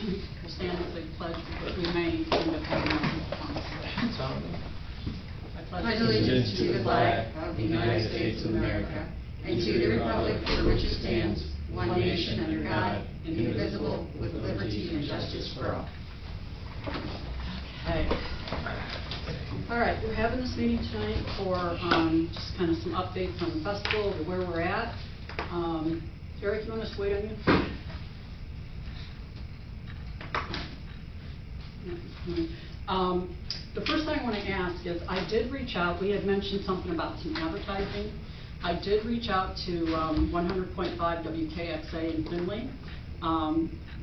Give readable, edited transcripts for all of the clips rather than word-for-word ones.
We'll stand with the pledge because we may end up having more people. I pledge allegiance to the flag of the United States of America and to the republic for which it stands, one nation under God, indivisible, with liberty and justice for all. Okay. All right, we're having this meeting tonight for just kind of some updates on the festival, where we're at. Eric, you want us to wait on you? The first thing I want to ask is, I did reach out. We had mentioned something about some advertising. I did reach out to 100.5 WKXA in Findlay.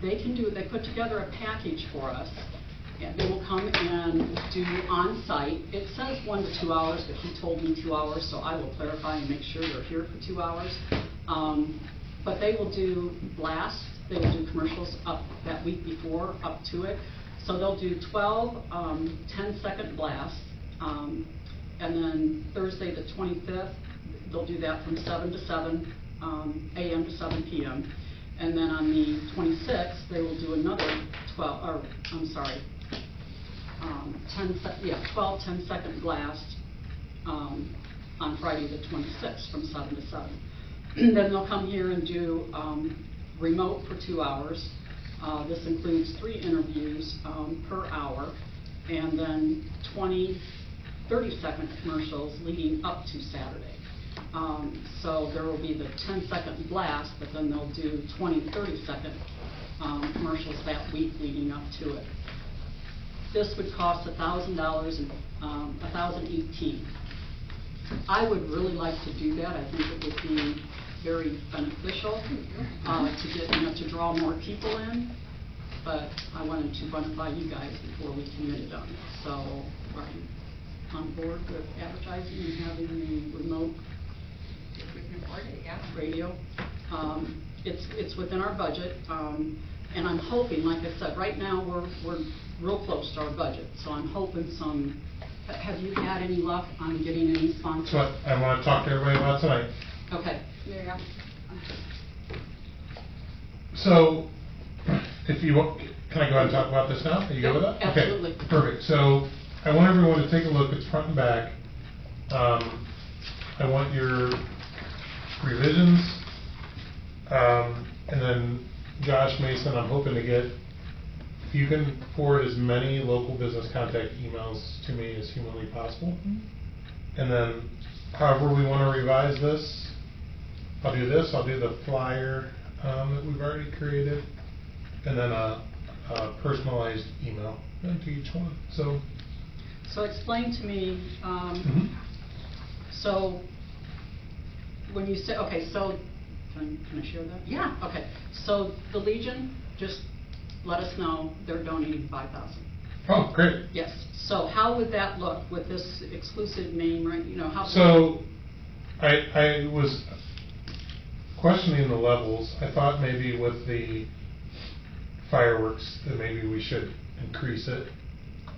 They put together a package for us. And they will come and do on-site. It says 1 to 2 hours, but he told me 2 hours, so I will clarify and make sure they're here for 2 hours. But they will do blasts. They will do commercials up that week before, up to it. So they'll do 12 10-second blasts. And then Thursday the 25th, they'll do that from 7 to 7 a.m. to 7 p.m. And then on the 26th, they will do another 12 10-second blast on Friday the 26th from 7 to 7. Then they'll come here and do remote for 2 hours. This includes 3 interviews per hour, and then 20 30-second commercials leading up to Saturday. So there will be the 10-second blast, but then they'll do 20 30-second commercials that week leading up to it. This would cost $1,000 and $1,018. I would really like to do that. I think it would be very beneficial to get to draw more people in. But I wanted to run it by you guys before we committed on it. So are you on board with advertising and having the remote radio? It's within our budget, and I'm hoping, like I said, right now we're real close to our budget. So I'm hoping some. Have you had any luck on getting any sponsors? That's what I want to talk to everybody about tonight. Okay. There you go. So, if you want, can I go ahead and talk about this now? Are you good with that? Absolutely. Okay, perfect. So, I want everyone to take a look. It's front and back. I want your revisions, and then Josh Mason, I'm hoping to get, if you can forward as many local business contact emails to me as humanly possible. Mm-hmm. And then, however we want to revise this, I'll do this. I'll do the flyer that we've already created, and then a personalized email to each one. So explain to me. So when you say, okay, so can I share that? Yeah. Okay. So the Legion just let us know they're donating $5,000. Oh, great. Yes. So how would that look with this exclusive name, right? You know how. So I was questioning the levels. I thought maybe with the fireworks that maybe we should increase it.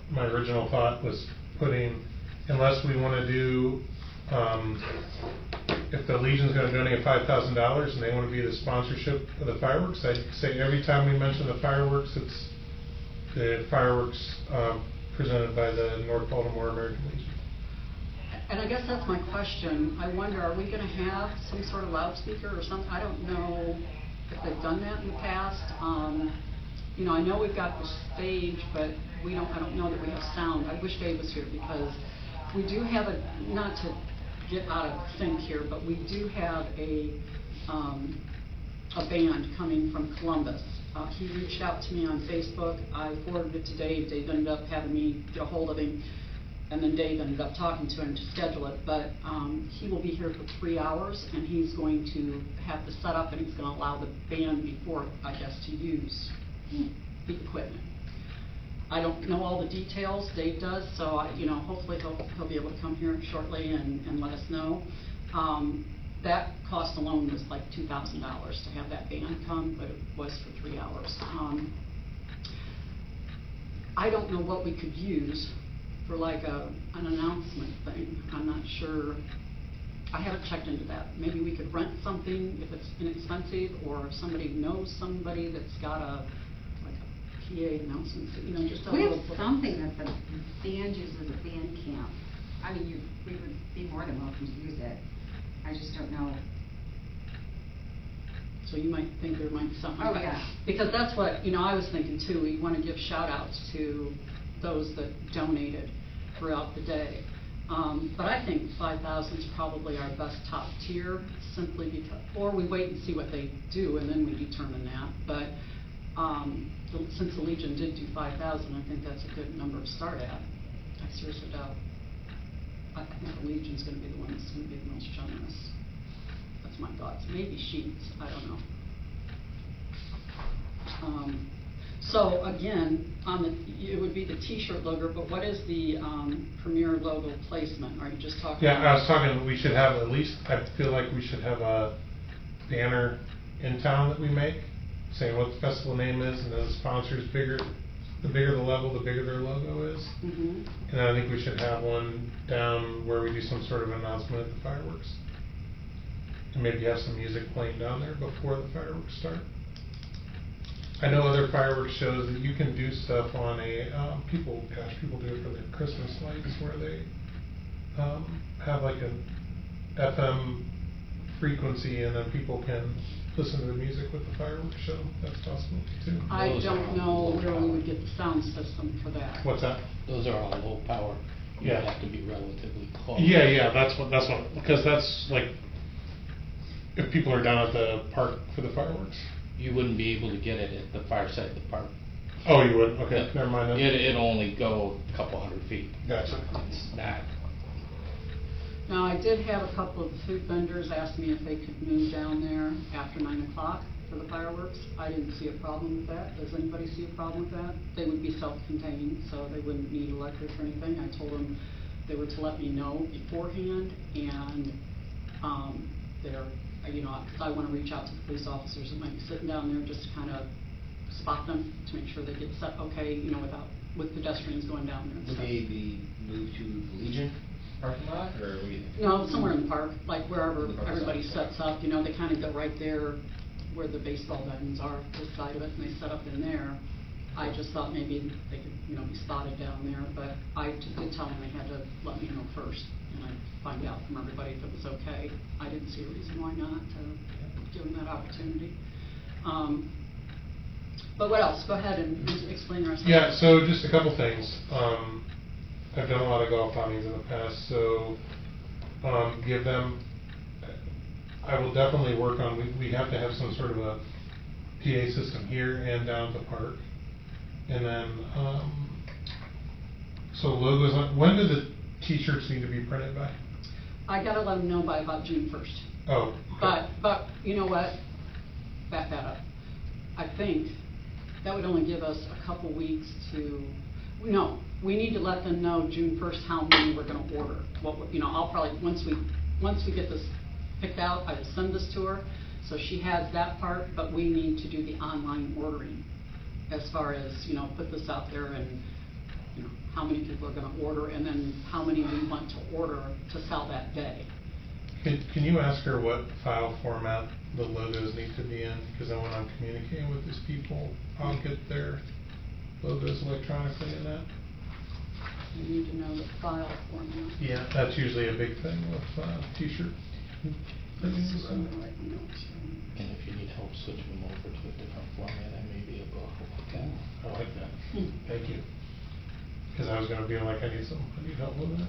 My original thought was putting, unless we want to do, if the Legion's going to donate $5,000 and they want to be the sponsorship of the fireworks, I'd say every time we mention the fireworks, it's the fireworks presented by the North Baltimore American Legion. And I guess that's my question. I wonder, are we going to have some sort of loudspeaker or something? I don't know if they've done that in the past. You know, I know we've got the stage, but I don't know that we have sound. I wish Dave was here because we do have not to get out of sync here, but we do have a band coming from Columbus. He reached out to me on Facebook. I forwarded it to Dave. Dave ended up having me get a hold of him, and then Dave ended up talking to him to schedule it. But he will be here for 3 hours, and he's going to have the setup, and he's going to allow the band before, I guess, to use the equipment. I don't know all the details. Dave does, so hopefully he'll be able to come here shortly and let us know. That cost alone was like $2,000 to have that band come, but it was for 3 hours. I don't know what we could use for like an announcement thing. I'm not sure. I haven't checked into that. Maybe we could rent something if it's inexpensive, or if somebody knows somebody that's got a PA announcements, just a We little. have something that the band uses at band camp. I mean, we would be more than welcome to use it. I just don't know. So you might think there might be something. Oh, but- yeah. Because that's what, I was thinking too, we want to give shout outs to those that donated throughout the day. But I think 5,000 is probably our best top tier, simply because, or we wait and see what they do and then we determine that. But since the Legion did do 5,000, I think that's a good number to start at. I seriously doubt. I think the Legion's going to be the one that's going to be the most generous. That's my thoughts. Maybe Sheets, I don't know. So again, it would be the T-shirt logo, but what is the Premier logo placement? Are you just talking? Yeah, I was talking, we should have at least, I feel like we should have a banner in town that we make, saying what the festival name is, and then the sponsors the bigger the level, the bigger their logo is. Mm-hmm. And I think we should have one down where we do some sort of announcement at the fireworks. And maybe have some music playing down there before the fireworks start. I know other fireworks shows that you can do stuff on people do it for their Christmas lights where they have like an FM frequency and then people can listen to the music with the fireworks show. That's possible too. I Those don't are know all where we power. would get the sound system for that. What's that? Those are all low power. You Yeah. have to be relatively close. Yeah, that's what, because that's like, if people are down at the park for the fireworks. You wouldn't be able to get it at the far side of the park. Oh, you would? Okay, Yeah. never mind then. It'll only go a couple hundred feet. Gotcha. It's not. Now, I did have a couple of food vendors ask me if they could move down there after 9 o'clock for the fireworks. I didn't see a problem with that. Does anybody see a problem with that? They would be self-contained, so they wouldn't need electric or anything. I told them they were to let me know beforehand, and because I want to reach out to the police officers that might be sitting down there just to kind of spot them to make sure they get set okay, with pedestrians going down there and Would stuff. they be moved to the Legion parking lot, or what do you think? No, somewhere in the park, like wherever In the park everybody side. sets up, they kind of go right there where the baseball diamonds are, this side of it, and they set up in there. I just thought maybe they could, be spotted down there, but I did tell them they had to let me know first, and I'd find out from everybody if it was okay. I didn't see a reason why not to give them that opportunity. But what else? Go ahead and explain the rest. Yeah, so just a couple things. I've done a lot of golf outings in the past, so give them, I will definitely work on, we have to have some sort of a PA system here and down at the park. And then, so logos, when do the t-shirts need to be printed by? I gotta let them know by about June 1st. Oh. okay. But you know what? Back that up. I think that would only give us a couple weeks we need to let them know June 1st how many we're gonna order. I'll probably, once we get this picked out, I will send this to her, so she has that part, but we need to do the online ordering as far as, put this out there and, how many people are gonna order, and then how many we want to order to sell that day. Can you ask her what file format the logos need to be in? Because then when I'm communicating with these people, I'll get their logos electronically in that. You need to know the file format. Yeah, that's usually a big thing with t-shirt. This is what I'm gonna write my notes here. And if you need help switching them over to a different format, I may be able to help with that. I like that. Thank you. Because I was going to be like, I need help with that.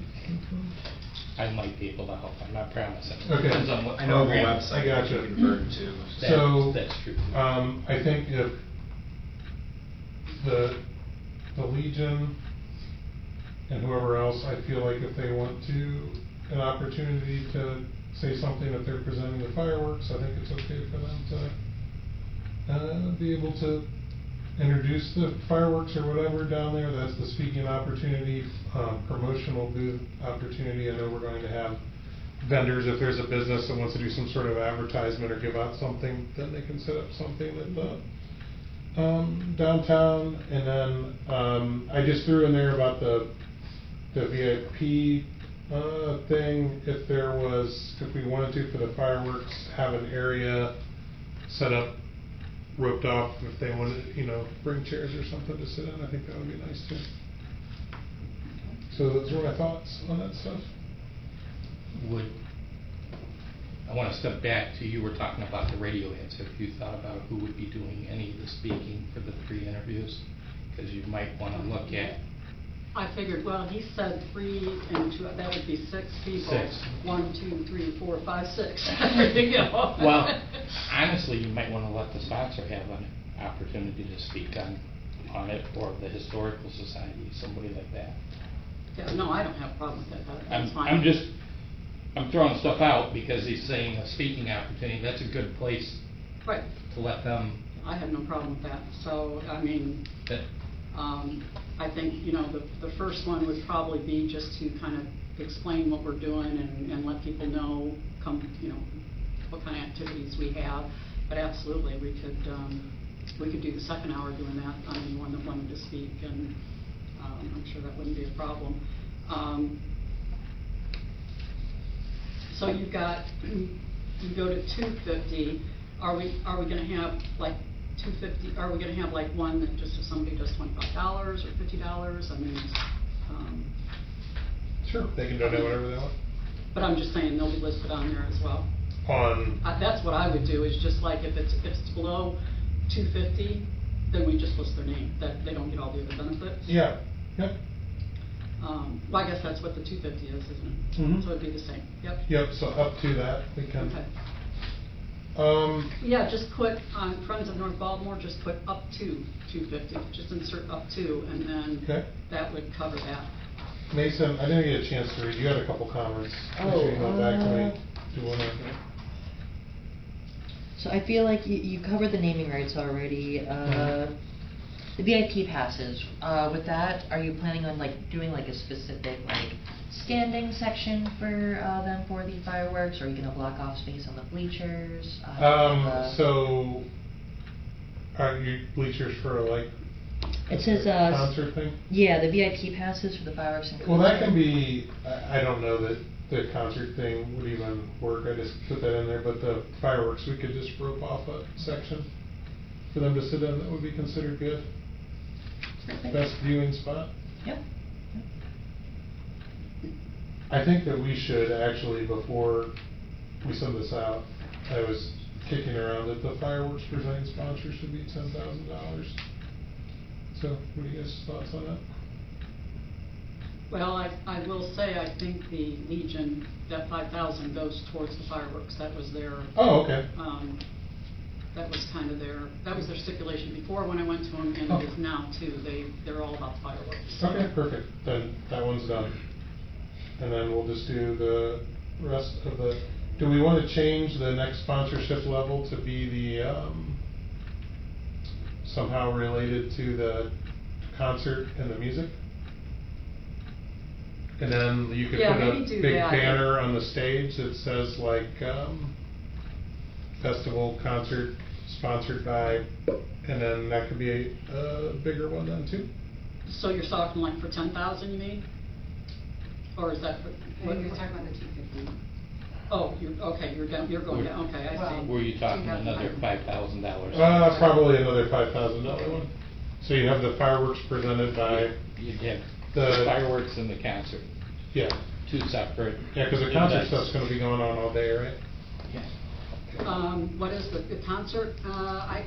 I might be able to help. I'm not promising. Okay. Depends on what I know of a program. website I gotcha. you can convert to. So, That's true. I think if the Legion and whoever else, I feel like if they want an opportunity to say something that they're presenting the fireworks, I think it's okay for them to be able to introduce the fireworks or whatever down there. That's the speaking opportunity, promotional booth opportunity. I know we're going to have vendors, if there's a business that wants to do some sort of advertisement or give out something, then they can set up something at the downtown. And then I just threw in there about the VIP thing. If we wanted to for the fireworks, have an area set up roped off if they wanted, bring chairs or something to sit in. I think that would be nice too. So those were my thoughts on that stuff. I want to step back to, you were talking about the radio ads. Have you thought about who would be doing any of the speaking for the 3 interviews? Because you might want to look at. I figured, well, he said 3 and 2, that would be 6 people. 6. 1, 2, 3, 4, 5, 6. Well, honestly, you might want to let the sponsor have an opportunity to speak on it, or the Historical Society, somebody like that. Yeah, no, I don't have a problem with that. That's fine. I'm throwing stuff out because he's saying a speaking opportunity. That's a good place Right. to let them. I have no problem with that. So, I mean, That, I think, the first one would probably be just to kind of explain what we're doing and let people know, what kind of activities we have. But absolutely, we could do the second hour doing that on anyone that wanted to speak, and I'm sure that wouldn't be a problem. So you go to 250. Are we going to have like 250? Are we going to have like one that just if somebody does $25 or $50? I mean, Sure, they can donate whatever they want. but I'm just saying they'll be listed on there as well. That's what I would do, is just like if it's below 250, then we just list their name, that they don't get all the other benefits. Yeah, yep. Well, I guess that's what the 250 is, isn't it? Mhm. So it'd be the same. Yep. Yep, so up to that, we can. Okay. Yeah, just put on Friends of North Baltimore, just put up to 250, just insert up to, and then Okay. that would cover that. Mason, I didn't get a chance to read, you had a couple comments. Make sure you go back to me. Do you wanna? So I feel like you covered the naming rights already. The VIP passes, with that, are you planning on doing a specific standing section for them for the fireworks? Or are you gonna block off space on the bleachers? So, are you bleachers for It says, concert thing? yeah, the VIP passes for the fireworks and. Well, that can be, I don't know that the concert thing would even work, I just put that in there, but the fireworks, we could just rope off a section for them to sit in, that would be considered good. Perfect. Best viewing spot. Yep. I think that we should actually, before we send this out, I was kicking around that the fireworks presenting sponsor should be $10,000. So, what are you guys' thoughts on that? Well, I will say, I think the Legion, that 5,000 goes towards the fireworks. That was their. Oh, okay. That was kind of that was their stipulation before when I went to them, and Oh. it is now too. They're all about the fireworks. Okay, perfect. Then that one's done. And then we'll just do the rest of do we want to change the next sponsorship level to be the, somehow related to the concert and the music? And then you could Yeah, put a maybe do big that. banner on the stage that says festival concert sponsored by, and then that could be a bigger one then too. So you're talking for 10,000, you mean? Or is that what You're talking about the 250. Oh, you're going down. Okay, I see. were you talking another $5,000? Probably another $5,000 one. So you have the fireworks presented by, You'd have the- the fireworks and the concert, yeah, 2 separate. yeah, because the concert events. stuff's gonna be going on all day, right? Yeah. What is the concert? I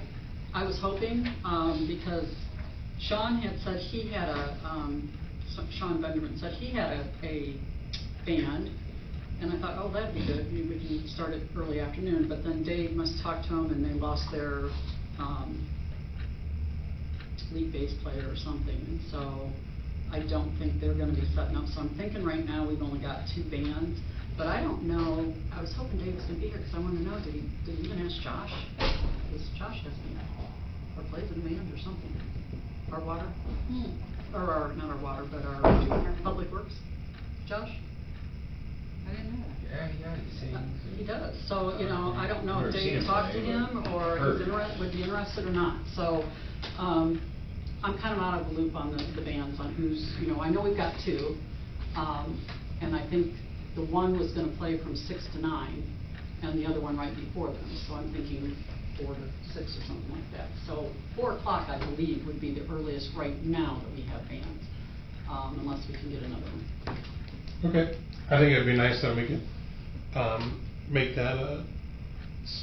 was hoping, because Sean had said he had Sean Benjamin said he had a band, and I thought, oh, that'd be good, we can start it early afternoon, but then Dave must talk to him and they lost their lead bass player or something, and so I don't think they're gonna be setting up, so I'm thinking right now we've only got 2 bands, but I don't know, I was hoping Dave was gonna be here, because I wanted to know, did he even ask Josh? Because Josh has been, or plays in a band or something, our water, or not our water, but our public works, Josh? I didn't know that. Yeah, he sings. He does, so, I don't know if Never seen Dave him talked to play, him, but or heard. would be interested or not, so, I'm kind of out of the loop on the bands, on who's, I know we've got 2, and I think the one was gonna play from 6 to 9, and the other one right before them, so I'm thinking, 4 to 6 or something like that. So 4 o'clock, I believe, would be the earliest right now that we have bands, unless we can get another one. Okay, I think it'd be nice that we could, make that a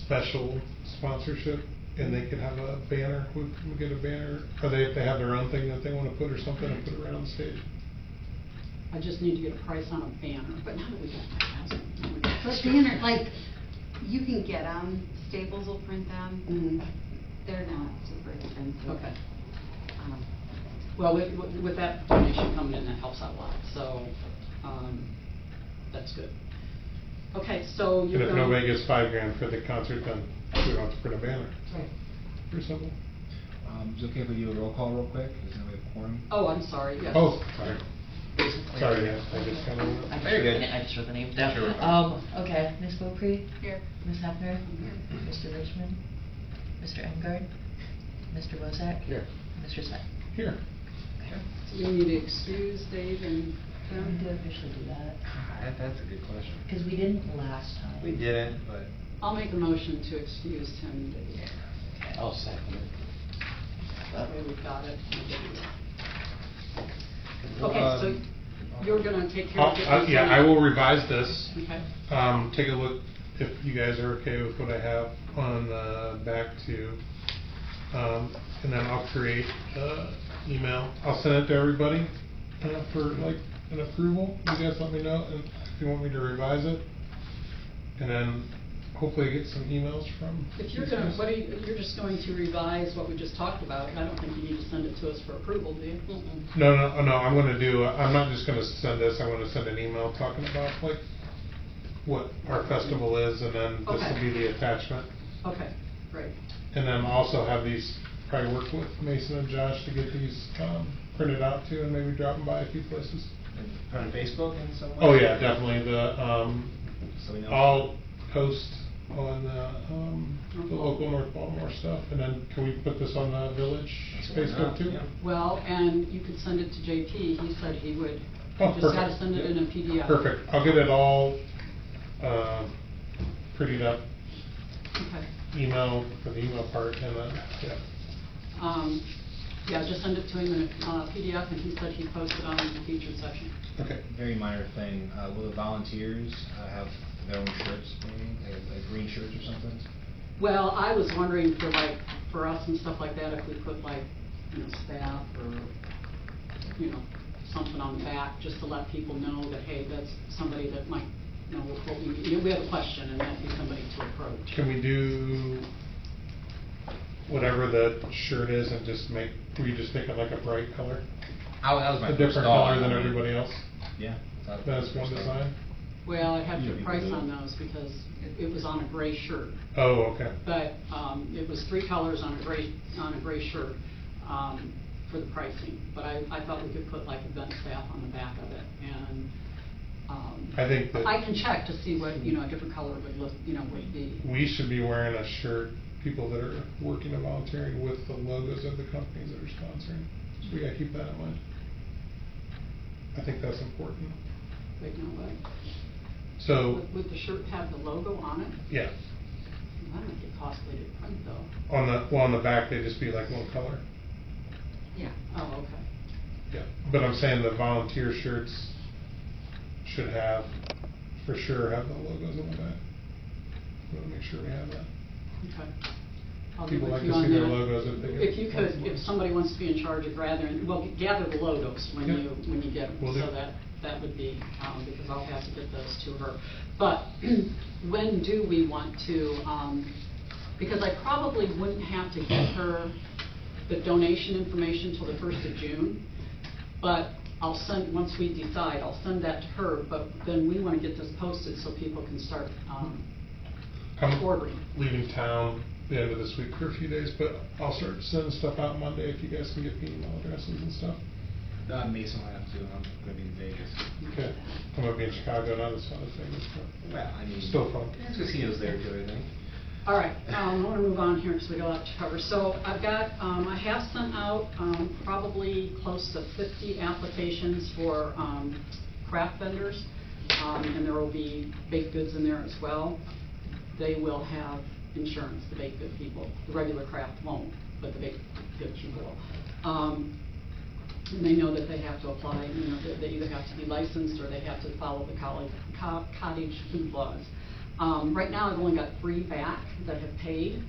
special sponsorship, and they could have a banner, we get a banner, or if they have their own thing that they wanna put or something, and put it right on the stage. I just need to get a price on a banner, but now that we got my house. But banner, like, you can get them, Staples will print them, Mhm. they're not super expensive. Okay. Um, Well, with that donation coming in, that helps out a lot, so, that's good. Okay, so And you're if going. nobody gets $5,000 for the concert, then we don't have to print a banner. Right. Pretty simple. Is it okay if we do a roll call real quick? Is there a quorum? Oh, I'm sorry, yes. Oh, sorry. Sorry, yes, I just kinda. I just Very wrote good. the- I just wrote the names down. Sure. Okay, Ms. Beaupre, Here. Ms. Hefner, Mr. Richmond, Mr. Engard, Mr. Bozak. Here. Mr. Smith. Here. So we need to excuse Dave and Can we Karen. officially do that? That's a good question. Because we didn't last time. We didn't, but. I'll make a motion to excuse Tim and Dave. I'll second it. That way we've got it. Okay, so you're gonna take care of it? Yeah, I will revise this. Okay. Take a look, if you guys are okay with what I have on the back too. And then I'll create email. I'll send it to everybody for like an approval. You guys let me know and if you want me to revise it. And then hopefully get some emails from. If you're these gonna, guys. you're just going to revise what we just talked about, I don't think you need to send it to us for approval, do you? No, I'm gonna do, I'm not just gonna send this, I'm gonna send an email talking about like what our festival is, and then this will be the attachment. Okay, great. And then also have these, probably work with Mason and Josh to get these printed out too, and maybe drop them by a few places. Put on Facebook in some way? Oh yeah, definitely, So we know. I'll post on the local North Baltimore stuff, and then can we put this on the village That's why Facebook not, too? yeah. Well, and you could send it to JP, he said he would. Oh, You just gotta perfect. send it in a PDF. Perfect, I'll get it all prettied up, Okay. email for the email part, and then, yeah. Yeah, just send it to him in a PDF, and he said he'd post it on the featured section. Okay. Very minor thing, will the volunteers have their own shirts, maybe, like green shirts or something? Well, I was wondering for us and stuff like that, if we put like, staff or, something on the back, just to let people know that, hey, that's somebody that might know what we have a question, and that'd be somebody to approach. Can we do whatever the shirt is and just make, were you just thinking like a bright color? That was my A first different thought. color than I mean, everybody else? Yeah. That's one design? Well, I'd have to Yeah, get a we price could do on it. those, because it was on a gray shirt. Oh, okay. But it was 3 colors on a gray shirt for the pricing. But I thought we could put like event staff on the back of it, and I think that I can check to see what, a different color would look, would be. we should be wearing a shirt, people that are working and volunteering, with the logos of the companies that are sponsoring. So we gotta keep that in mind. I think that's important. Wait, no, what? So, Would the shirt have the logo on it? yeah, That might get costly to print though. on the back, they just be like one color. Yeah. Oh, okay. Yeah, but I'm saying the volunteer shirts should have, for sure, have the logos on the back. We'll make sure we have that. Okay. I'll get People with like you to on see their that. logos if they get. If you could, if somebody wants to be in charge of gathering, well, gather the logos when Yep. when you get them. Will do. So that would be, because I'll have to get those to her. But when do we want to, because I probably wouldn't have to get her the donation information till the 1st of June. But I'll send, once we decide, I'll send that to her, but then we want to get this posted so people can start I'm ordering. leaving town the end of this week for a few days, but I'll start sending stuff out Monday if you guys can get me email addresses and stuff. Mason will have to, I'm gonna be in Vegas. Okay. I'm gonna be in Chicago, not as fun as Vegas, but Well, I mean. still fun. There's casinos there too, I think. All right, I want to move on here because we got a lot to cover. So I've got, I have sent out probably close to 50 applications for craft vendors, and there will be baked goods in there as well. They will have insurance, the baked good people. The regular craft won't, but the baked good people will. And they know that they have to apply, you know, they either have to be licensed or they have to follow the cottage food laws. Right now, I've only got 3 back that have paid,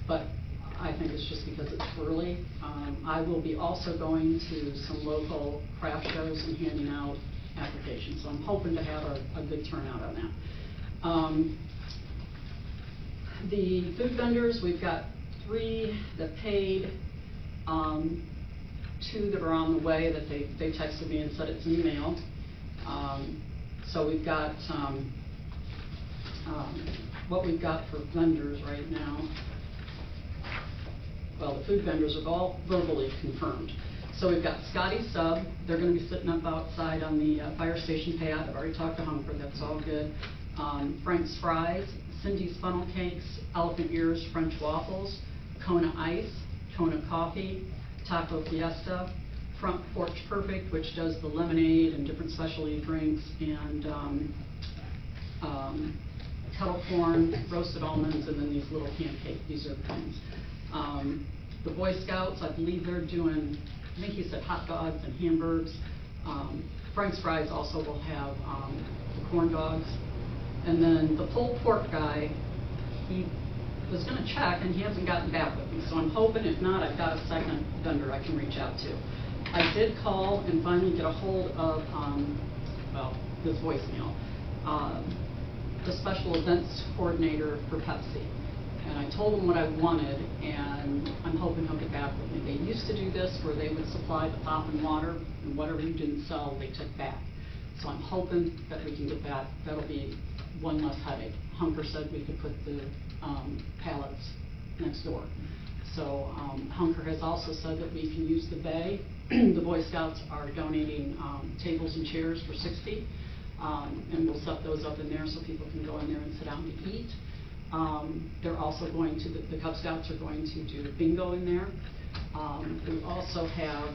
but I think it's just because it's early. I will be also going to some local craft shows and handing out applications, so I'm hoping to have a good turnout on that. The food vendors, we've got 3 that paid, 2 that are on the way that they texted me and said it's in the mail. So we've got what we've got for vendors right now. Well, the food vendors have all verbally confirmed. So we've got Scotty Sub. They're going to be sitting up outside on the fire station pad. I've already talked to Hunker. That's all good. Frank's Fries, Cindy's Funnel Cakes, Elephant Ears French Waffles, Kona Ice, Kona Coffee, Taco Fiesta, Front Porch Perfect, which does the lemonade and different specialty drinks, and kettle corn, roasted almonds, and then these little pancake dessert things. The Boy Scouts, I believe they're doing, I think he said hot dogs and hamburgers. Frank's Fries also will have corn dogs. And then the pulled pork guy, he was going to check and he hasn't gotten back with me. So I'm hoping, if not, I've got a second vendor I can reach out to. I did call and finally get a hold of, well, his voicemail, the special events coordinator for Pepsi. And I told him what I wanted, and I'm hoping he'll get back with me. They used to do this where they would supply the pop and water, and whatever you didn't sell, they took back. So I'm hoping that we can get that. That'll be one less headache. Hunker said we could put the pallets next door. So Hunker has also said that we can use the bay. The Boy Scouts are donating tables and chairs for $60, and we'll set those up in there so people can go in there and sit down to eat. They're also going to, the Cub Scouts are going to do bingo in there. We also have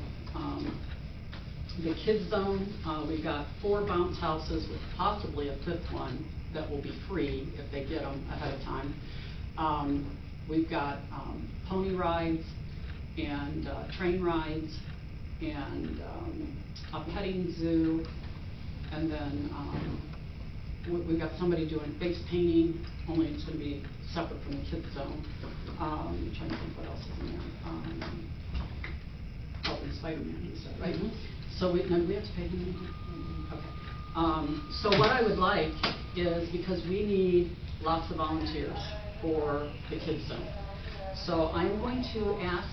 the Kids Zone. We've got 4 bounce houses with possibly a 5th one that will be free if they get them ahead of time. We've got pony rides and train rides and a petting zoo, and then we've got somebody doing face painting, only it's going to be separate from the Kids Zone. I'm trying to think what else is in there. Oh, and Spider-Man, he said, right? So we have to pay him? Okay. So what I would like is, because we need lots of volunteers for the Kids Zone. So I'm going to ask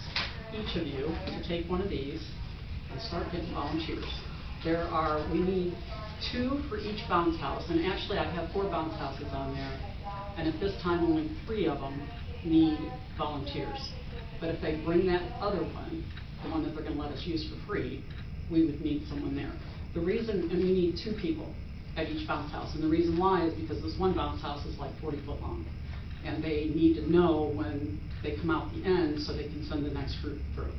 each of you to take one of these and start getting volunteers. We need 2 for each bounce house, and actually I have 4 bounce houses on there, and at this time only 3 of them need volunteers. But if they bring that other one, the one that they're going to let us use for free, we would need someone there. The reason, and we need 2 people at each bounce house, and the reason why is because this one bounce house is like 40 foot long, and they need to know when they come out the end so they can send the next group through.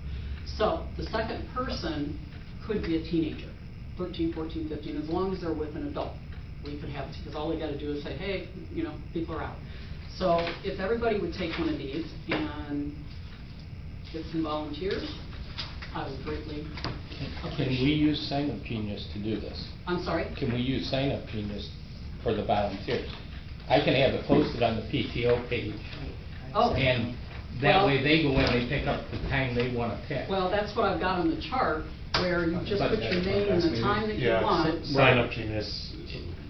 So the second person could be a teenager, 13, 14, 15, as long as they're with an adult. We could have, because all they got to do is say, hey, you know, people are out. So if everybody would take one of these and get some volunteers, I would greatly Can we use Sign Up Genius to do this? I'm sorry? Can we use Sign Up Genius for the volunteers? I can have it posted on the PTO page. Oh. And that Well- way they go in, they pick up the time they want to pick. Well, that's what I've got on the chart, where you just put your name and the time that you Yeah, want. Sign Up Genius,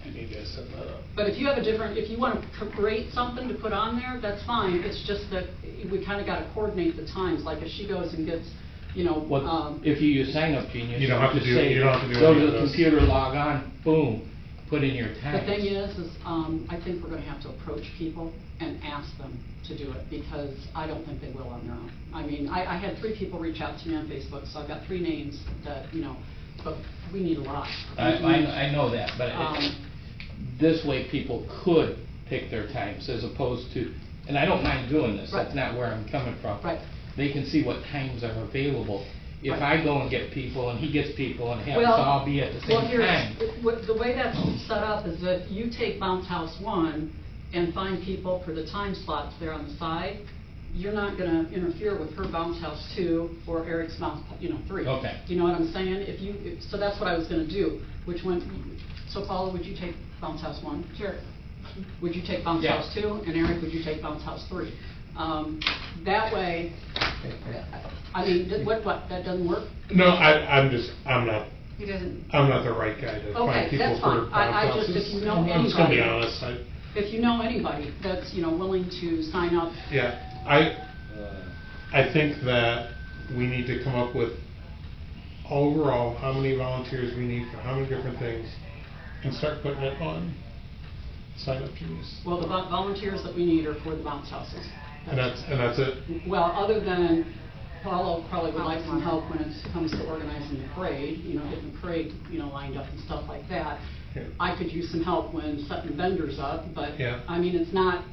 you need to set that up. But if you have if you want to create something to put on there, that's fine. It's just that we kind of got to coordinate the times. Like if she goes and gets, you know, Well, if you use Sign Up Genius, You don't have to just do- say, you don't have to do go any to of the this. computer, log on, boom, put in your the time. thing is I think we're going to have to approach people and ask them to do it, because I don't think they will on their own. I mean, I had 3 people reach out to me on Facebook, so I've got 3 names that, you know, but we need a lot. I know that, but Um, this way people could pick their times as opposed to, and I don't mind doing this, that's Right. not where I'm coming from. Right. They can see what times are available. If Right. I go and get people and he gets people and have us Well, all be at the well, same here, time. the way that's set up is that you take bounce house 1, and find people for the time slots there on the side, you're not gonna interfere with her bounce house 2 or Eric's bounce, 3. Okay. You know what I'm saying? So that's what I was gonna do. Which one, so Paula, would you take bounce house 1? Sure. Would you take bounce Yeah. house 2? And Eric, would you take bounce house 3? That way, I mean, what, that doesn't work? No, I'm not, He doesn't, I'm not the right guy to Okay, find people that's for fine. I bounce just, houses. if you know I'm just gonna be anybody- honest, If you know anybody that's, willing to sign up, yeah, I think that we need to come up with overall how many volunteers we need for how many different things and start putting it on sign up genius. well, the volunteers that we need are for the bounce houses. And that's it. Well, other than Paula probably would like some help when it comes to organizing the parade, getting the parade, lined up and stuff like that. Yeah. I could use some help when setting vendors up, but, Yeah. I mean, it's not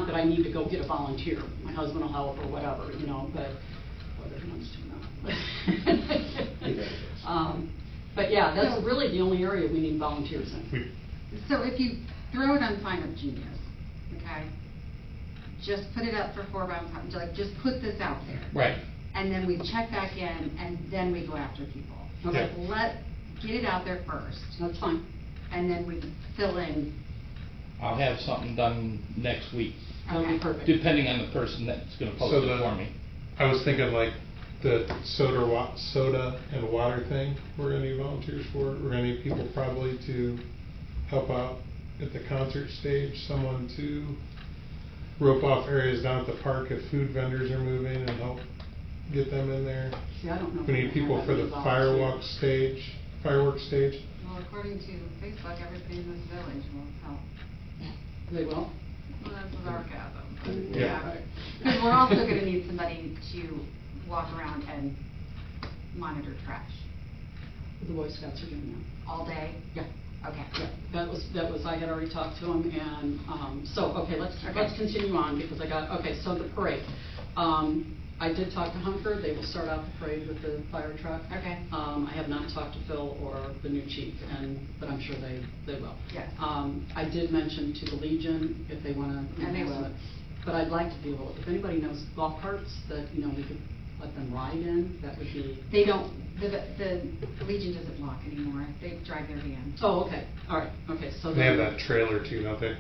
that I need to go get a volunteer. My husband will help or whatever, but whether he wants to or not. But yeah, that's really the only area we need volunteers in. so if you throw it on Sign Up Genius, okay? Just put it up for 4 bounce houses, like, just put this out there. Right. And then we check back in, and then we go after people. Okay. Get it out there first, That's fine. and then we fill in. I'll have something done next week, That'll be Okay. perfect. depending on the person that's gonna post it for me. I was thinking like the soda and water thing, we're gonna need volunteers for. We're gonna need people probably to help out at the concert stage, someone to rope off areas down at the park if food vendors are moving and help get them in there. See, I don't know. if We need have people that for many the volunteers. fireworks stage. Well, according to Facebook, everybody in this village will help. They will? Well, that's sarcasm. Yeah. Because we're also gonna need somebody to walk around and monitor trash The Boy Scouts are doing that. all day. Yeah. Okay. Yeah, that was, I had already talked to him, and, let's Okay. continue on, because so the parade. I did talk to Hunker, they will start out the parade with the fire truck. Okay. I have not talked to Phil or the new chief, but I'm sure they will. Yes. I did mention to the Legion if they wanna. And they will. But I'd like to be able, if anybody knows golf carts that, we could let them ride in, that would be. They don't, the Legion doesn't walk anymore, they drive their van. Oh, okay, all right, okay, so. They have then- that trailer too, don't they?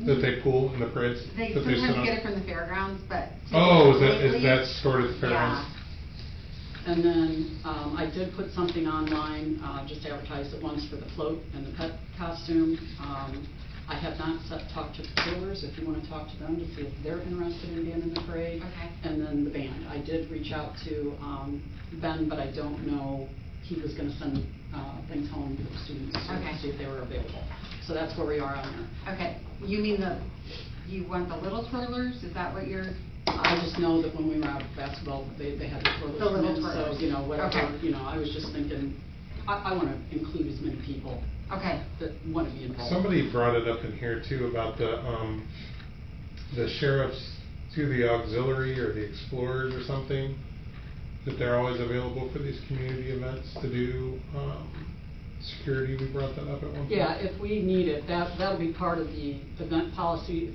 That they pull in the parades? They that sit sometimes on? get it from the fairgrounds, but. Oh, is lately- that stored at the fairgrounds? And then, I did put something online, just advertised it once for the float and the pet costume. I have not talked to the sailors, if you wanna talk to them to see if they're interested in being in the parade. Okay. And then the band, I did reach out to, Ben, but I don't know, he was gonna send, things home to the students Okay. to see if they were available. So that's where we are on there. Okay, you mean you want the little twirlers, is that what you're? I just know that when we were out at basketball, they had the twirlers The come little in, twirlers. so, whatever, Okay. I was just thinking, I wanna include as many people Okay, that wanna be involved. Somebody brought it up in here too about the sheriffs to the auxiliary or the explorers or something, that they're always available for these community events to do, security, we brought that up at one point. Yeah, if we need it, that'll be part of the event policy,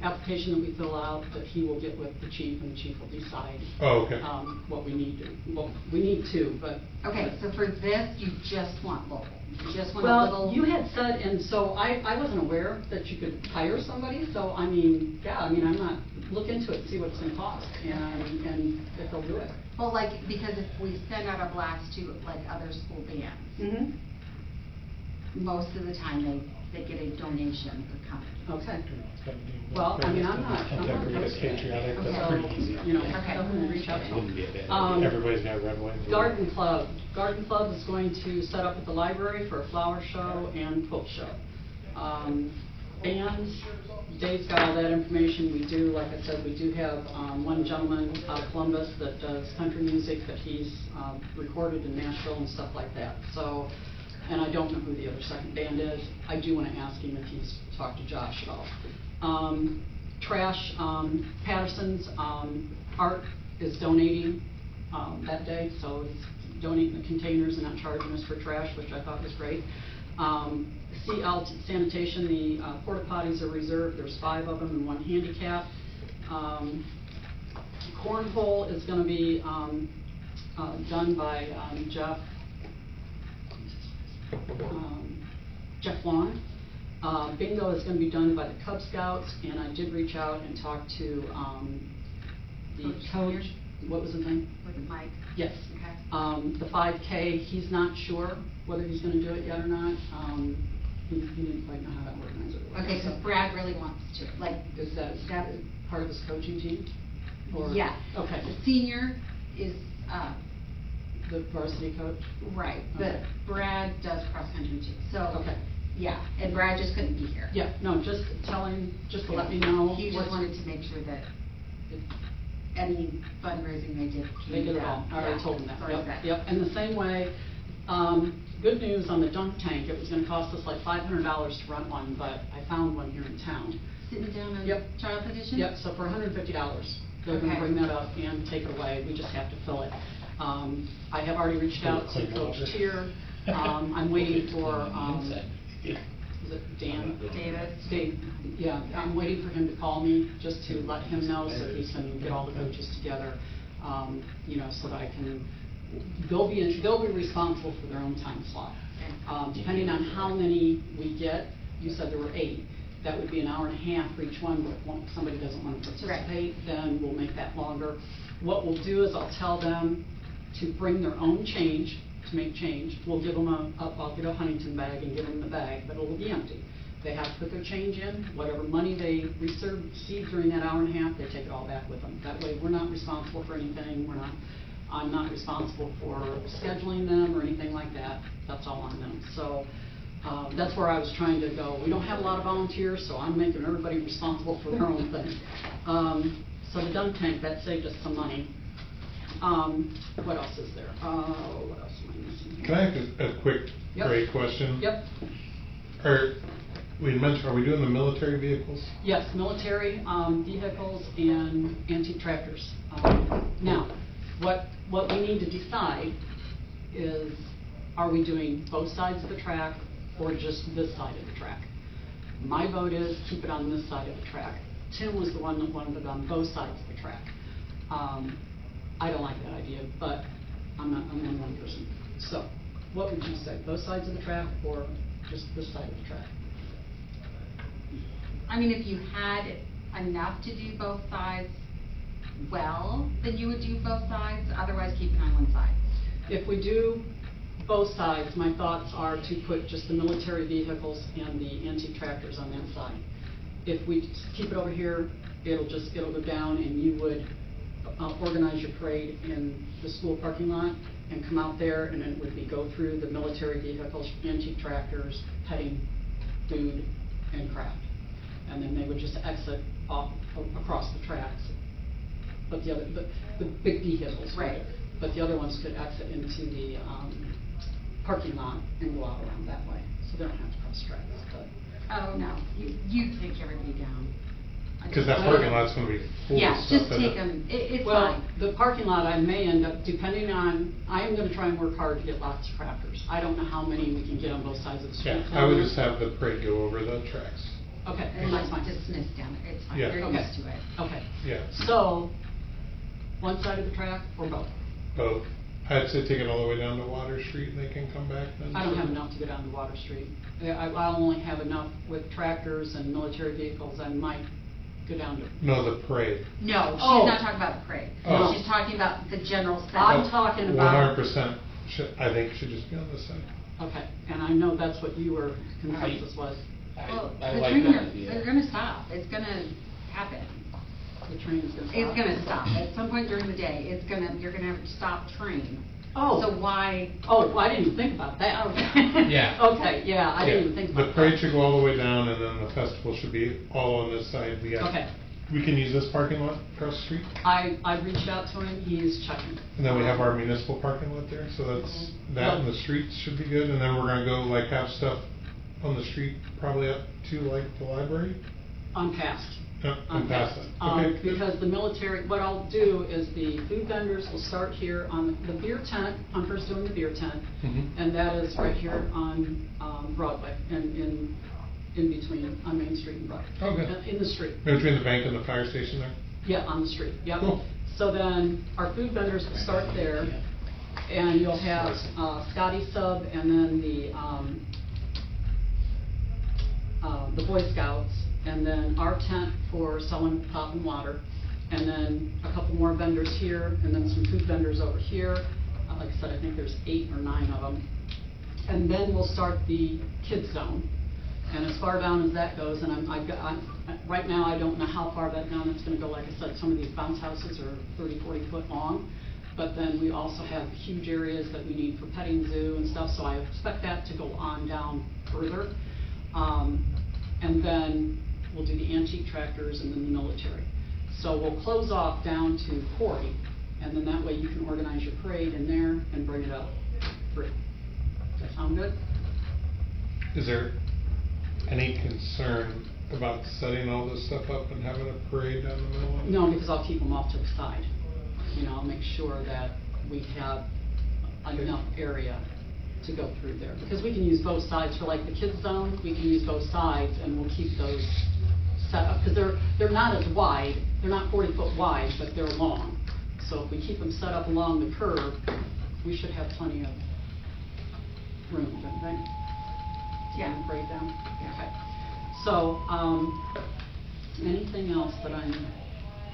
application that we fill out, that he will get with the chief, and the chief will decide. Oh, okay. What we need to, well, we need to, but. okay, so for this, you just want local, you just want a Well, little. you had said, and so I wasn't aware that you could hire somebody, so I mean, I'm not, look into it, see what it's gonna cost, and if they'll do it. Well, because if we send out a blast to other school bands, Mm-hmm. most of the time they get a donation for coming. Okay. Well, I'm not. Everybody's patriotic, that's Okay. pretty easy. Okay. Definitely reach out to It wouldn't be a bad them. idea. Everybody's got red, white, and blue. Garden Club. Garden Club is going to set up at the library for a flower show and quilt show. Bands, Dave's got all that information. We do, like I said, we do have one gentleman out of Columbus that does country music that he's recorded in Nashville and stuff like that. So, and I don't know who the other second band is. I do want to ask him if he's talked to Josh at all. Trash, Patterson's Art is donating that day, so he's donating the containers and not charging us for trash, which I thought was great. CL sanitation, the porta potties are reserved, there's 5 of them and 1 handicap. Cornhole is gonna be, done by, Jeff Long. Bingo is gonna be done by the Cub Scouts, and I did reach out and talk to, the Coach coach, Senior? what was his name? Was it Mike? Yes. Okay. The 5K, he's not sure whether he's gonna do it yet or not. He didn't quite know how to organize it. Okay, so Brad really wants to, like, Is that part of his coaching team? Or- yeah. Okay. The senior is, The varsity coach? right, but Okay. Brad does cross-country too, so. Okay. Yeah, and Brad just couldn't be here. Yeah, no, just tell him, just to let me know. He just what's- wanted to make sure that any fundraising they did. They did it all. I already Yeah. told them that. Sorry, Yep, Brad. yep. And the same way, good news on the dunk tank, it was gonna cost us like $500 to rent one, but I found one here in town. Sitting down on Yep. Child Edition? Yep, so for $150, they're gonna Okay. bring that up and take it away, we just have to fill it. I have already reached out to Clean Coach water. Tier, I'm waiting for, Inside. is it Dan? Davis? Dave, yeah, I'm waiting for him to call me, just to let him know, so he can get all the coaches together, so that I can, they'll be responsible for their own time slot. Depending on how many we get, you said there were 8, that would be an hour and a half for each one, but if somebody doesn't want to participate, then we'll make that longer. What we'll do is I'll tell them to bring their own change, to make change. We'll give them I'll get a Huntington bag and give them the bag, but it'll be empty. They have to put their change in, whatever money they receive during that hour and a half, they take it all back with them. That way, we're not responsible for anything, I'm not responsible for scheduling them or anything like that. That's all on them. So, that's where I was trying to go. We don't have a lot of volunteers, so I'm making everybody responsible for their own thing. So the dunk tank, that saved us some money. What else is there? What else am I missing here? Can I ask a quick, Yep. great question? Yep. We mentioned, are we doing the military vehicles? Yes, military vehicles and antique tractors. Now, what we need to decide is, are we doing both sides of the track or just this side of the track? My vote is keep it on this side of the track. Tim was the one that wanted it on both sides of the track. I don't like that idea, but I'm only one person. So, what would you say, both sides of the track or just this side of the track? I mean, if you had enough to do both sides well, then you would do both sides, otherwise keep it on one side. If we do both sides, my thoughts are to put just the military vehicles and the antique tractors on that side. If we keep it over here, it'll go down and you would organize your parade in the school parking lot and come out there, and it would be go through the military vehicles, antique tractors, petting, food, and craft. And then they would just exit off across the tracks. But the big vehicles. Right. But the other ones could exit into the parking lot and go out around that way, so they don't have to cross tracks. But Oh, no, you take everybody down. Because that parking lot's gonna be full of Yeah, stuff. just isn't take it? them, it's Well, fine. the parking lot, I may end up, depending on, I am gonna try and work hard to get lots of crafters. I don't know how many we can get on both sides of the street. Yeah, I would just have the parade go over the tracks. Okay, And that's like fine. dismiss down there, it's fine, Yeah. they're Okay. used to it. Okay, Yeah, so, one side of the track or both? both. I'd say take it all the way down to Water Street and they can come back then. I don't have enough to go down to Water Street. I'll only have enough with tractors and military vehicles. I might go down to, No, the parade. No, she's Oh. not talking about the parade. Oh. She's talking about the general I'm set. talking about- 100% I think should just be on this side. okay, and I know that's what your consensus was. Well, I the like train, that idea. they're gonna stop, it's gonna happen. The train is gonna stop. It's gonna stop, at some point during the day, you're gonna have to stop train. Oh. So why? Oh, well, I didn't even think about that. Yeah. Okay, yeah, I didn't even Yeah, think the about that. parade should go all the way down and then the festival should be all on this side. Okay. We can use this parking lot across the street. I reached out to him, he's checking. And then we have our municipal parking lot there, so that's, that and the streets should be good, and then we're gonna go like have stuff on the street, probably up to like the library. On past. On past then. Okay, good. Because the military, what I'll do is the food vendors will start here on the beer tent, Hunter's doing the beer tent, Mhm. and that is right here on Broadway, and in between, on Main Street and Broadway. Oh, good. In the street. Between the bank and the fire station there? Yeah, on the street, yep. Cool. So then, our food vendors will start there, and you'll have Scotty Sub, and then the Boy Scouts, and then our tent for selling pop and water, and then a couple more vendors here, and then some food vendors over here. Like I said, I think there's 8 or 9 of them. And then we'll start the kids zone. And as far down as that goes, and right now, I don't know how far that down it's gonna go. Like I said, some of these bounce houses are 30, 40 foot long. But then we also have huge areas that we need for petting zoo and stuff, so I expect that to go on down further. And then we'll do the antique tractors and then the military. So we'll close off down to Quarry, and then that way you can organize your parade in there and bring it up free. Does that sound good? Is there any concern about setting all this stuff up and having a parade down the middle of it? No, because I'll keep them off to the side. You know, I'll make sure that we have enough area to go through there. Because we can use both sides for like the kids zone, we can use both sides and we'll keep those set up. Because they're not as wide, they're not 40 foot wide, but they're long. So if we keep them set up along the curb, we should have plenty of room, don't you think? Yeah. To break down? Yeah. Okay. So, anything else that I'm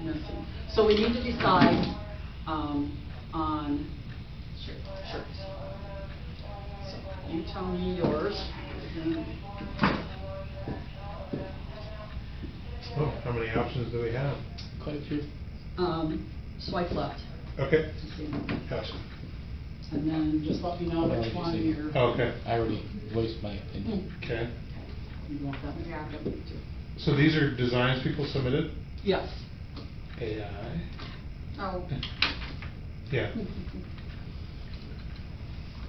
missing? So we need to decide, on shirts. So you tell me yours. Oh, how many options do we have? Quite a few. Swipe left Okay, to see. gotcha. And then just let me know What which did you one say? you're. Oh, okay, I already voiced my opinion. okay. You want that one? Yeah. Yep, me too. So these are designs people submitted? Yes. AI? Oh. Yeah.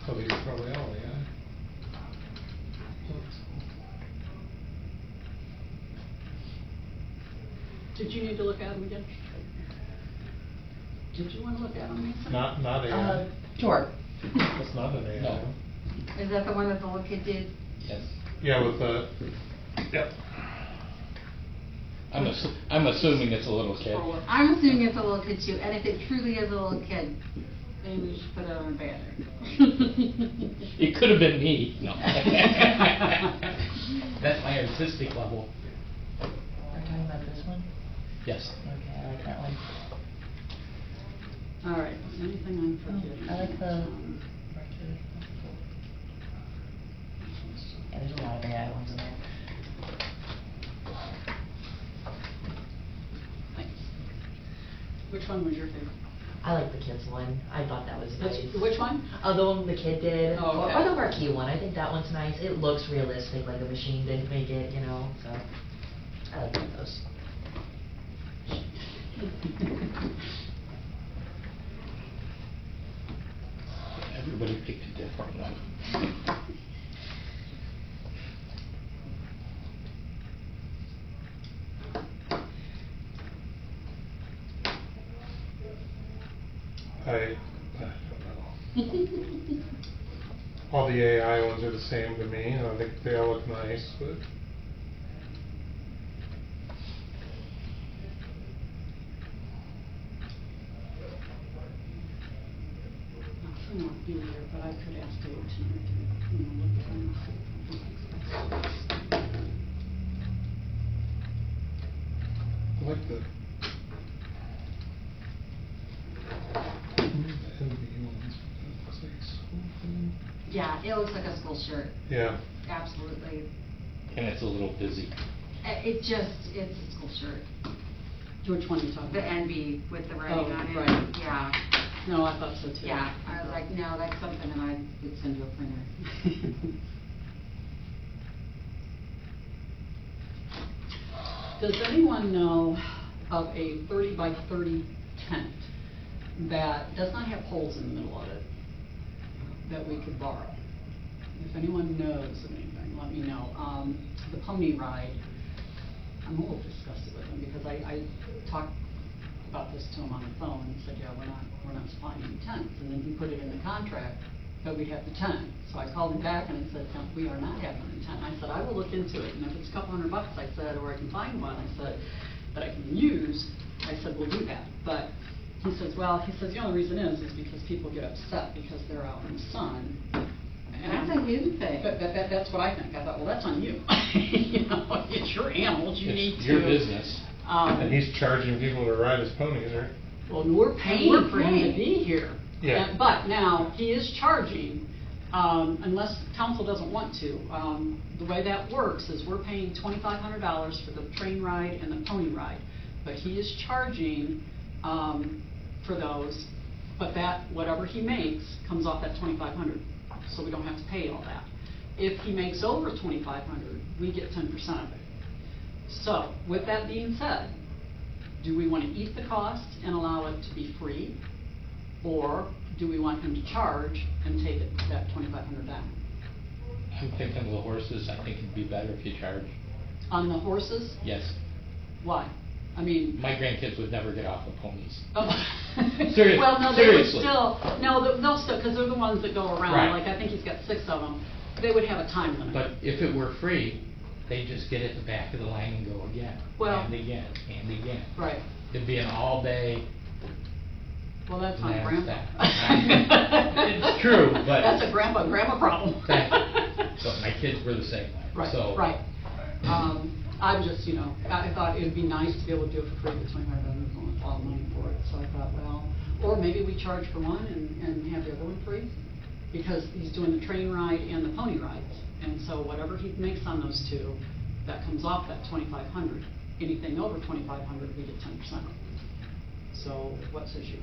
Oh, these are probably all AI. Did you need to look at them again? Did you want to look at them, Mason? Not AI. Sure. That's not an AI. No. Is that the one that the little kid did? Yes. Yeah, with the, yep. I'm assuming it's a little kid. I'm assuming it's a little kid too, and if it truly is a little kid, maybe we should put it on a banner. It could have been me. No. That's my artistic level. Are you talking about this one? Yes. Okay, I like that one. All right, anything I'm forgetting? I like the marquee. Yeah, there's a lot of AI ones in there. Thanks. Which one was your favorite? I like the kids one. I thought that was nice. Which one? Oh, the one the kid did. Oh, okay. Or the marquee one. I think that one's nice. It looks realistic, like a machine didn't make it, you know, so. I like both those. Everybody picked a different one. I don't know. All the AI ones are the same to me, and I think they all look nice, but. Nothing more in here, but I could ask Dave tonight to, look at them and see if he thinks I like the NB ones, but that looks like a school thing. Yeah, it looks like a school shirt, Yeah, absolutely. And it's a little busy. It's a school shirt. Which one are you talking The about? NB with the writing Oh, on it. right. Yeah, No, I thought so too. yeah. I was like, no, that's something that I would send to a printer. Does anyone know of a 30 by 30 tent that does not have holes in the middle of it that we could borrow? If anyone knows of anything, let me know. The pony ride, I'm a little disgusted with him, because I talked about this to him on the phone, and he said, yeah, we're not supplying any tents, and then he put it in the contract that we have the tent. So I called him back and I said, no, we are not having a tent. I said, I will look into it, and if it's a couple $100, I said, or I can find one, I said, that I can use, I said, we'll do that. But he says, the only reason is because people get upset because they're out in the sun. And That's a hidden thing. That's what I think. I thought, well, that's on you. You know, it's your animals, you need to. It's your business. And he's charging people to ride his ponies, right? Well, we're paying for him to paying. be here. Yeah. But now, he is charging, unless council doesn't want to. The way that works is we're paying $2,500 for the train ride and the pony ride. But he is charging for those, but that, whatever he makes, comes off that $2,500. So we don't have to pay all that. If he makes over $2,500, we get 10% of it. So, with that being said, do we want to eat the cost and allow it to be free? Or do we want him to charge and take that $2,500 down? I'm thinking of the horses, I think it'd be better if you charge. On the horses? Yes. Why? I mean... My grandkids would never get off of ponies. Oh. Seriously. Well, no, they would Seriously. still, no, they'll still, because they're the ones that go around. Right. Like, I think he's got 6 of them. They would have a time limit. But if it were free, they just get at the back of the line and go again, Well- and again, and again. Right. It'd be an all-day. Well, that's on That's grandpa. that. It's true, but- That's a grandpa problem. So my kids were the same way. Right, So- right. I was just, I thought it'd be nice to be able to do it for free, but $2,500 is a lot of money for it. So I thought, well, or maybe we charge for one and have the other one free, because he's doing the train ride and the pony rides. And so whatever he makes on those two, that comes off that $2,500. Anything over $2,500, we get 10%. So what says you?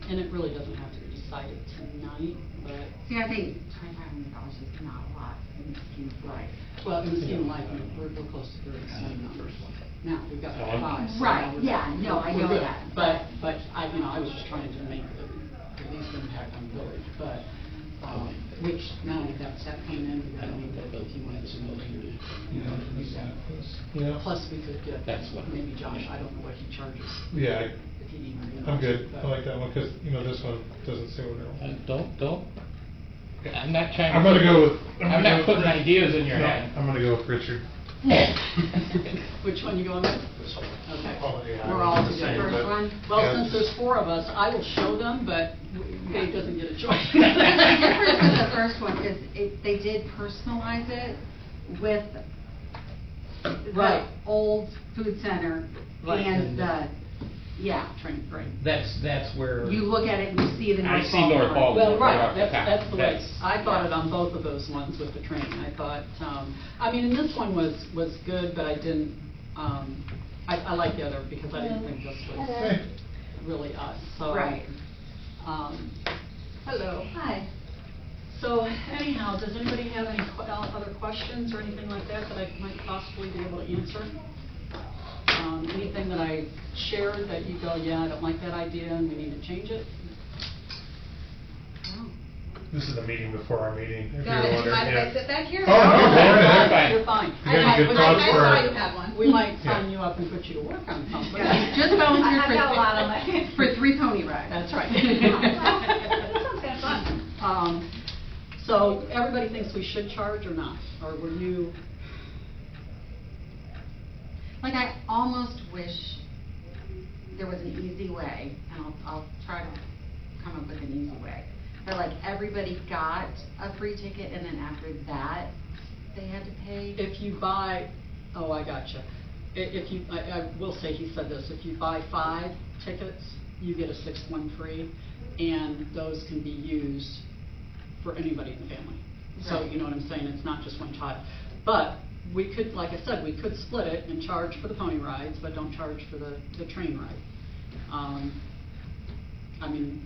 And it really doesn't have to be decided tonight, but, See, I think $2,500 is not a lot in the scheme of life. well, in the scheme of life, we're close to 30 numbers. Now, we've got 5. so Right, we're- yeah, no, I we're know good. that. But I was just trying to make the least impact on the village, but, which now with that set coming in, we gotta make that if you wanted to move. Yeah. Plus, we could get, That's what- maybe Josh, I don't know what he charges, Yeah, if he'd even. I'm good. but- I like that one, because, this one doesn't say what I want. Don't. I'm not trying to. I'm gonna go with... I'm not putting ideas in your No, head. I'm gonna go with Richard. Which one you going with? Okay. Oh, yeah, We're all the to same, the first but- one? Well, yeah. since there's 4 of us, I will show them, but Dave doesn't get a choice. The difference with the first one is they did personalize it with Right. the old food center Right. and the, yeah. Train, right. That's where. You look at it and you see the I North see North Baltimore. Baltimore. Well, right right, off the top. that's the way, That's- I thought it on both of those ones with the train. I thought, and this one was good, but I didn't, I like the other because I didn't think this was Hey. really us, so. Right. Hello. Hi. So anyhow, does anybody have any other questions or anything like that that I might possibly be able to answer? Anything that I shared that you go, yeah, I don't like that idea and we need to change it? Oh. This is the meeting before our meeting, if Got you're it. wondering. Mind if yeah. I sit back here? Oh, no, go right ahead. Fine. You're fine. You got any good I thoughts for... saw you had one. We might Yeah. sign you up and put you to work on something. Yeah, just volunteer I've got a lot on my- for 3 pony rides. That's right. That sounds kind of fun. So everybody thinks we should charge or not? Or were you, Like, I almost wish there was an easy way, and I'll try to come up with an easy way. But like, everybody got a free ticket, and then after that, they had to pay? if you buy, oh, I gotcha. If you, I will say he said this, if you buy 5 tickets, you get a 6th one free, and those can be used for anybody in the family. So, Right. you know what I'm saying, it's not just one child. But we could, like I said, we could split it and charge for the pony rides, but don't charge for the train ride. I mean,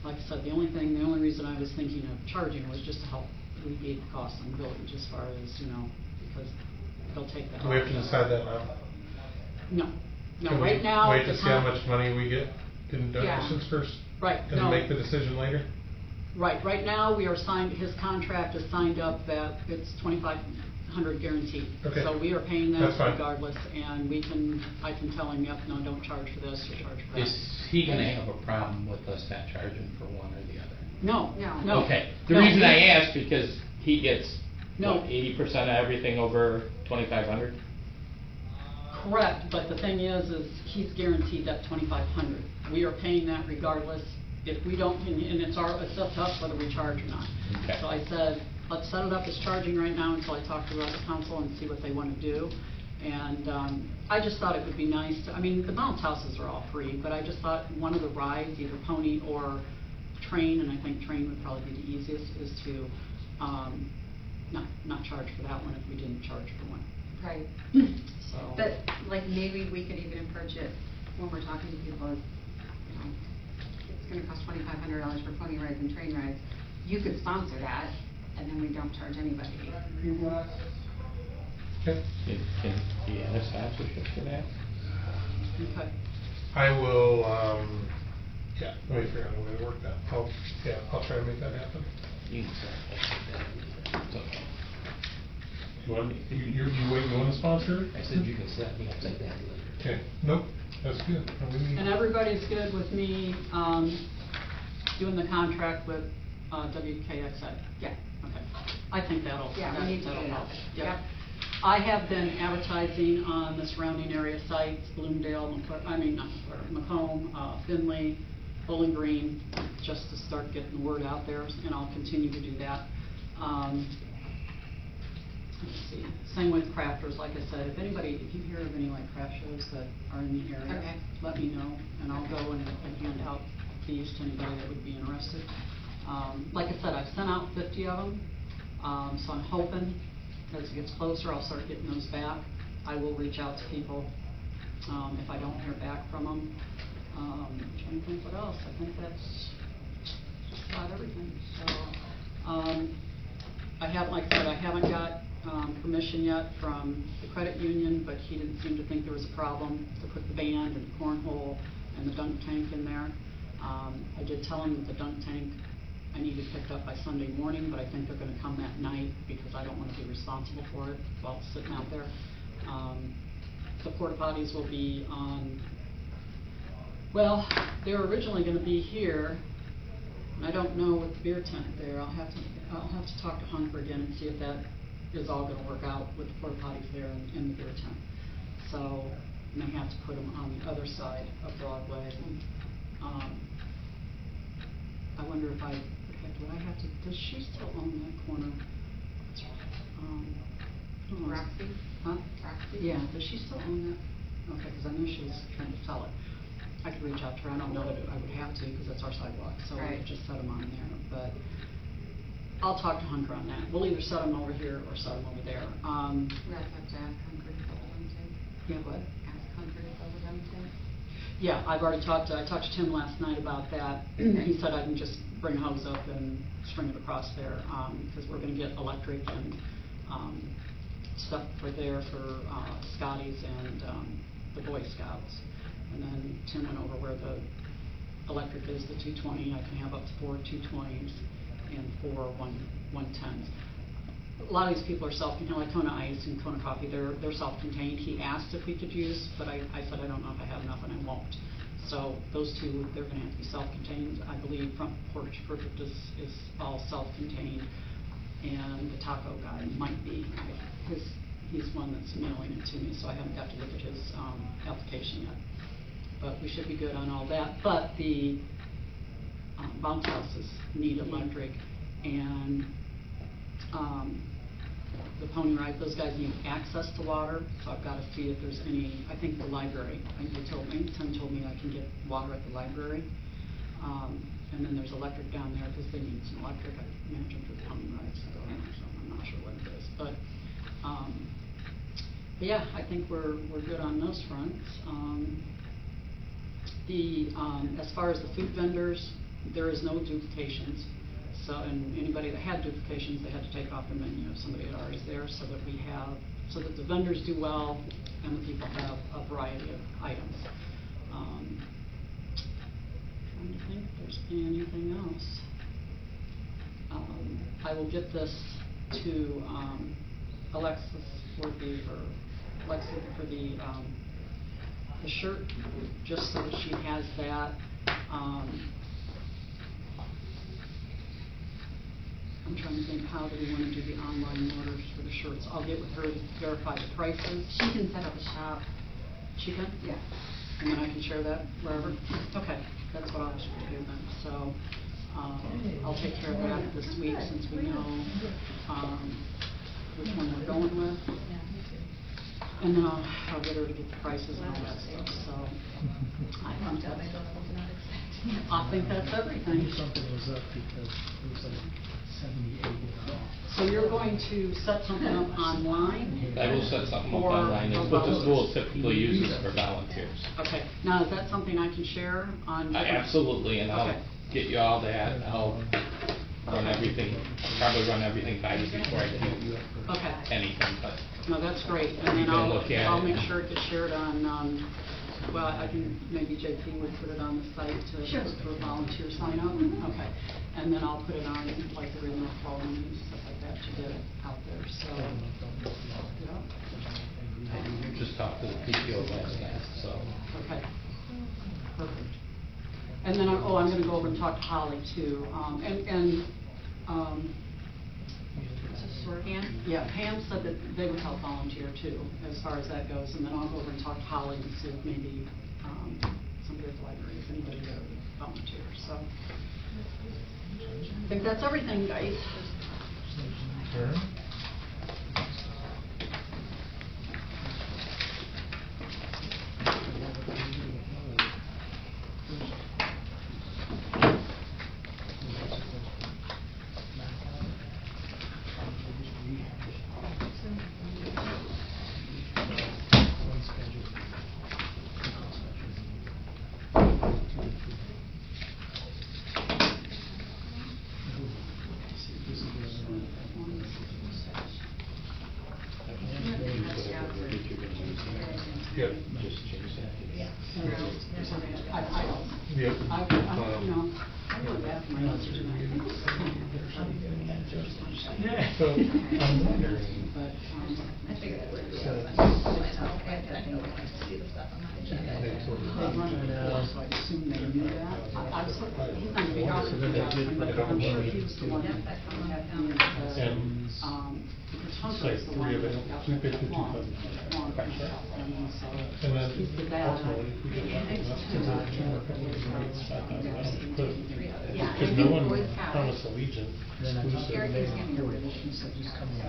like I said, the only reason I was thinking of charging was just to help alleviate the cost on the village as far as, because they'll take that. Do we have to off. decide that now? No, no, Can we right now. wait the to see how town- much money we get in Yeah. donations first? Right, And no. then make the decision later? Right now, we are signed, his contract is signed up that it's 2,500 guaranteed. Okay. So we are paying that That's fine. regardless, and I can tell him, yep, no, don't charge for this, or charge for that. Is he gonna have a problem with us not charging for one or the other? No, No. no. Okay, the No. reason I ask, because he gets, No. what, 80% of everything over 2,500? Correct, but the thing is he's guaranteed that 2,500. We are paying that regardless. If we don't, and it's up to us whether we charge or not. Okay. So I said, let's set it up as charging right now until I talk to the rest of council and see what they want to do. And I just thought it would be nice to, the bounce houses are all free, but I just thought one of the rides, either pony or train, and I think train would probably be the easiest, is to not charge for that one if we didn't charge for one. Right. So. But, like, maybe we could even approach it when we're talking to people, as, you know, it's gonna cost $2,500 for pony rides and train rides. You could sponsor that, and then we don't charge anybody. Okay. Can he add a sponsorship for that? Okay. I will, yeah, let me figure out a way to work that. I'll try to make that happen. You can say that. It's okay. You want to sponsor it? I said you can set me up like that. Okay, nope, that's good. And everybody's good with me doing the contract with WKXA? Yeah. Okay. I think that'll Yeah, we need to that'll do that. help. Yep. I have been advertising on the surrounding area sites, Bloomdale, Macomb, Finley, Bowling Green, just to start getting the word out there, and I'll continue to do that. Let's see, same with crafters, like I said, if you hear of any like craft shows that are in the area, Okay. let me know, and I'll go and hand out these to anybody that would be interested. Like I said, I've sent out 50 of them, so I'm hoping as it gets closer, I'll start getting those back. I will reach out to people if I don't hear back from them. I'm trying to think what else. I think that's just about everything. So like I said, I haven't got permission yet from the credit union, but he didn't seem to think there was a problem to put the band and the cornhole and the dunk tank in there. I did tell him that the dunk tank I needed picked up by Sunday morning, but I think they're going to come that night because I don't want to be responsible for it while it's sitting out there. The porta potties will be on, well, they were originally going to be here, and I don't know with the beer tent there. I'll have to talk to Hunker again and see if that is all going to work out with the porta potties there in the beer tent. So I may have to put them on the other side of Broadway. I wonder if would I have to, does she still own that corner? Roxy? Huh? Roxy? Yeah, does she still own that? Okay, because I knew she was trying to sell it. I could reach out to her. I don't know that I would have to because that's our sidewalk, so I Right. could just set them on there. But I'll talk to Hunker on that. We'll either set them over here or set them over there. We also have to ask Hunker to cover them too. Yeah, what? Ask Hunker to cover them too. Yeah, I talked to Tim last night about that. He said I can just bring a hose up and string it across there, because we're gonna get electric and, stuff for Scotty's and, the Boy Scouts. And then Tim went over where the electric is, the 220, I can have up to 4 220s and 4 110s. A lot of these people are self-contained, like Kona Ice and Kona Coffee, they're self-contained. He asked if we could use, but I said I don't know if I have enough and I won't. So those two, they're gonna have to be self-contained. I believe Front Porch Perfect is all self-contained, and the taco guy might be. He's one that's mailing it to me, so I haven't got to look at his application yet. But we should be good on all that. But the bounce houses need electric, and the pony ride, those guys need access to water, so I've got to see if there's any. I think the library, Tim told me I can get water at the library, and then there's electric down there because they need some electric, I imagine, for the pony rides, so I'm not sure what it is, but yeah, I think we're good on those fronts. As far as the food vendors, there is no duplications. So, and anybody that had duplications, they had to take off their menu if somebody had already there, so that the vendors do well and the people have a variety of items. Trying to think if there's anything else. I will get this to Alexis for the shirt, just so that she has that. I'm trying to think, how do we want to do the online orders for the shirts? I'll get with her to verify the prices. She can set up a shop. She can? Yeah. And then I can share that wherever? Okay, that's what I'll actually do then. So, I'll take care of that this week, since we know, which one we're going with. And then I'll get her to get the prices and all that stuff, so. I think that's everything. Something was up because it was like 70, 80. So you're going to set something up online? I will set something up For- online, it's for what the school volunteers. typically uses for volunteers. Okay, now is that something I can share on? Absolutely, and I'll Okay. get you all that, I'll run everything, probably run everything by you before I do Okay, anything, but no, that's great, and You then can look at I'll it. make sure it gets shared on, well, I can, maybe JP would put it on the site to, Sure. for volunteer sign up? Okay, and then I'll put it on, like, the remote phone and stuff like that to get it out there, so, yeah. I just talked to the PTO last night, so. Okay, perfect. And then, I'm gonna go over and talk to Holly too, yeah, Pam said that they would help volunteer too, as far as that goes, and then I'll go over and talk to Holly and see if maybe, somebody at the library, if anybody there would volunteer, so. I think that's everything, guys. Sure. Yep. Yep. I went back to my notes tonight. So, I'm wondering, But, I figured it would be. So- I know, I see the stuff on my agenda. they run it, so I assume they knew that. I'm sort of, he's not gonna be out with me, but I'm sure he was the one that had me and said, because Hunter is the one that got that long. and then He did that. ultimately, if we get lucky enough to Yeah, because and no I think one Boy Scouts- promised Allegiant Then I talked to Eric is exclusive. giving a really She said just come in.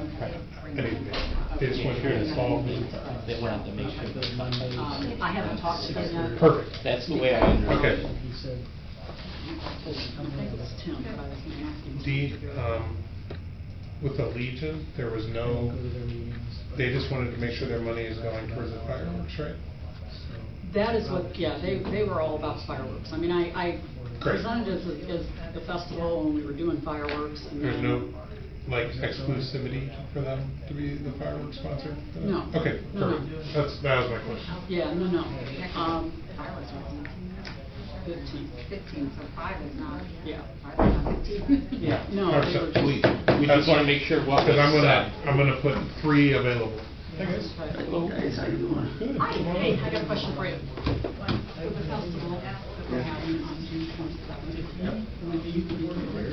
Anyway, they just want to get involved in. They wanted to make sure that Monday. I haven't talked to him yet. Perfect. That's the way I understand Okay. it. He said, I think it was Tim, but I was gonna ask him. D, with the Legion, there was go no, to their meetings. they just wanted to make sure their money is going towards the fireworks, right? That is what, yeah, they were all about fireworks. I mean, I Great. presented as the festival when we were doing fireworks and There's then. no, like, exclusivity for them to be the fireworks sponsor? for that? No. Okay, No, no. perfect. That was my question. Yeah, no. Fireworks was 15. 15, so 5 is not. Yeah. 5 is not 15. Yeah, no, Alright, they so were just. We just wanna make sure what was Because said. I'm gonna put 3 available. Hey, Good. Hi, hey, I got a question for you. For the festival that we're having on June 27th, would you be able to do it?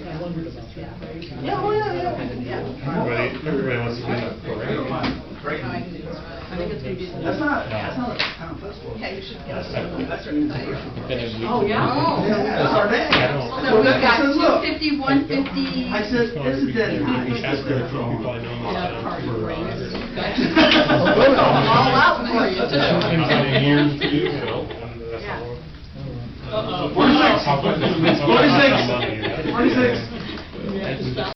I wondered about that. Everybody wants to be in a parade. I think it's gonna be. That's not a town festival. Yeah, you should get a Oh, yeah? That's our day. I don't- So we've got Well, look. 250, 150. I said, this is dedicated. Ask her if people I know in Yeah, town party for, parades. All out for you, too. in years to do so. And that's all. Uh-oh. 46. I'll put this- I'll put 46. some money in that. 46. Yeah, stop.